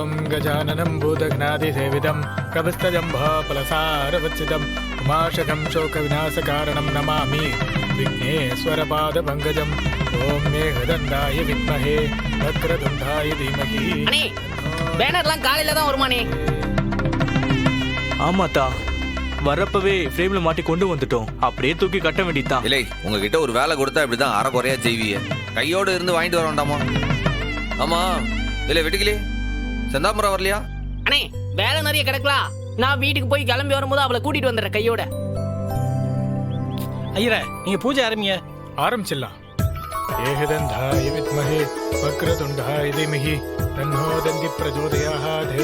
ஓம் கஜானனம் பூதகணாதிசேவிதம் கபிஸ்தஜம்பாபலசாரவச்சிதம் உமாசகம் சோக விநாசகாரணம் நமாமி விக்னேஸ்வரபாத பங்கஜம். ஓம் மேகதண்டாய வித்மஹே வக்ரதுண்டாய தீமஹி. அண்ணே பேனர்லாம் காலையில தான் வருமானே. ஆமாத்தா, வரப்பவே ஃப்ரேம்ல மாட்டி கொண்டு வந்துட்டோம். அப்படியே தூக்கி கட்ட வேண்டியதுதான். இல்லை, உங்ககிட்ட ஒரு வேலை கொடுத்தா இப்படிதான் அரை குறையா செய்வீங்க. கையோடு இருந்து வாங்கிட்டு வர வேண்டாமா? ஆமா, இல்ல வெட்டுக்கிளி செந்தாமரம் வரலையா? அண்ணே வேலை நிறைய கிடக்கலாம். நான் வீட்டுக்கு போய் கிளம்பி வரும்போது அவளை கூட்டிட்டு வந்துடுறேன் கையோட. ஐயரே, நீங்க பூஜை ஆரம்பிங்க. ஆரம்பிச்சிடலாம். ஏகதண்டாய வித்மஹே வக்ரதுண்டாய தீமஹி தன்னோ தந்தி பிரச்சோதயாத்.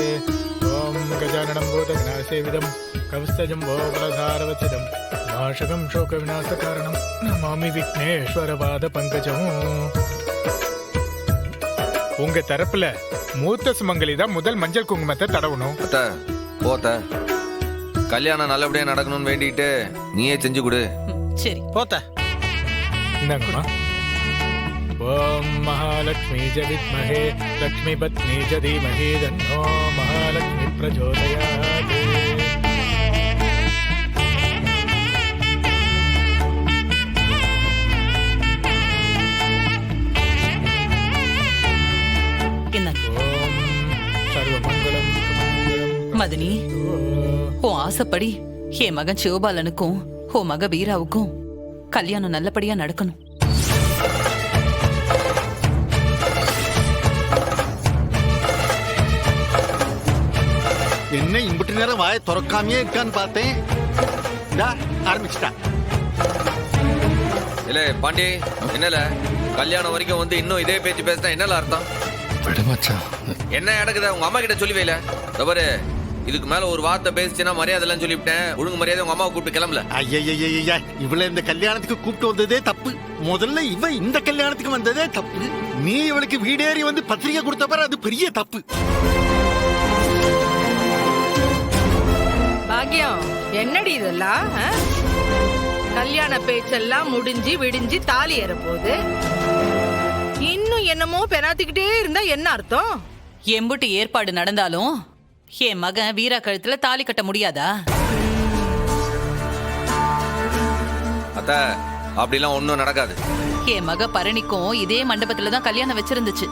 ஓம் கஜானனம் பூதகணாதிசேவிதம் கபிஸ்தஜம்பாபலசாரவச்சிதம் உமாசகம் சோக விநாசகாரணம் நமாமி விக்னேஸ்வரபாத பங்கஜம். உங்க தரப்புல மூத்த சுமங்கலி தான் முதல் மஞ்சள் குங்குமத்தை தடவணும். அத்த போத்த கல்யாணம் நல்லபடியா நடக்கணும்னு வேண்டிட்டு நீயே செஞ்சு கொடு. சரி போத்த. இந்தாங்கம்மா. ஓம் மகாலட்சுமி ஜ வித்மஹே லக்ஷ்மி பத்னி ஜ தீமஹி தன்னோ மகாலட்சுமி பிரச்சோதயாத். ஓம் சர்வமங்கலம் சுமங்கலம். மதனி, உன் ஆசைப்படி என் மகன் சிவபாலனுக்கும் உன் மக வீராவுக்கும் கல்யாணம் நல்லபடியா நடக்கணும். என்ன இம்புட்டு நேரம் வாயை திறக்காமையே இருக்கான்னு பார்த்தேன். ஆரம்பிச்சுட்டா. இல்ல பாண்டி, என்னல கல்யாணம் வரைக்கும் வந்து இன்னும் இதே பேச்சு பேசினா என்னல அர்த்தம்? என்ன நடக்குது? உங்க அம்மா கிட்ட சொல்லி வைல. தவறு, இதுக்கு மேல ஒரு வார்த்தை பேசிச்சுன்னா மரியாதை எல்லாம் சொல்லிவிட்டேன். ஒழுங்கு மரியாதை உங்க அம்மாவை கூப்பிட்டு கிளம்பல. ஐயா, இவளை இந்த கல்யாணத்துக்கு கூப்பிட்டு வந்ததே தப்பு. முதல்ல இவ இந்த கல்யாணத்துக்கு வந்ததே தப்பு. நீ இவளுக்கு வீடேறி வந்து பத்திரிகை கொடுத்த பாரு, அது பெரிய தப்பு. பாக்கியம், என்னடி இதெல்லாம்? கல்யாண பேச்செல்லாம் முடிஞ்சு விடிஞ்சு தாலி ஏற போகுது. இன்னும் என்னமோ பெனாத்திக்கிட்டே இருந்தா என்ன அர்த்தம்? எம்புட்டு ஏற்பாடு நடந்தாலும் என் மகன் வீரா கழுத்துல தாலி கட்ட முடியாதா? அத்த அப்படிலாம் ஒன்னும் நடக்காது. என் மக பரணிக்கும் இதே மண்டபத்துல தான் கல்யாணம் வச்சிருந்துச்சு.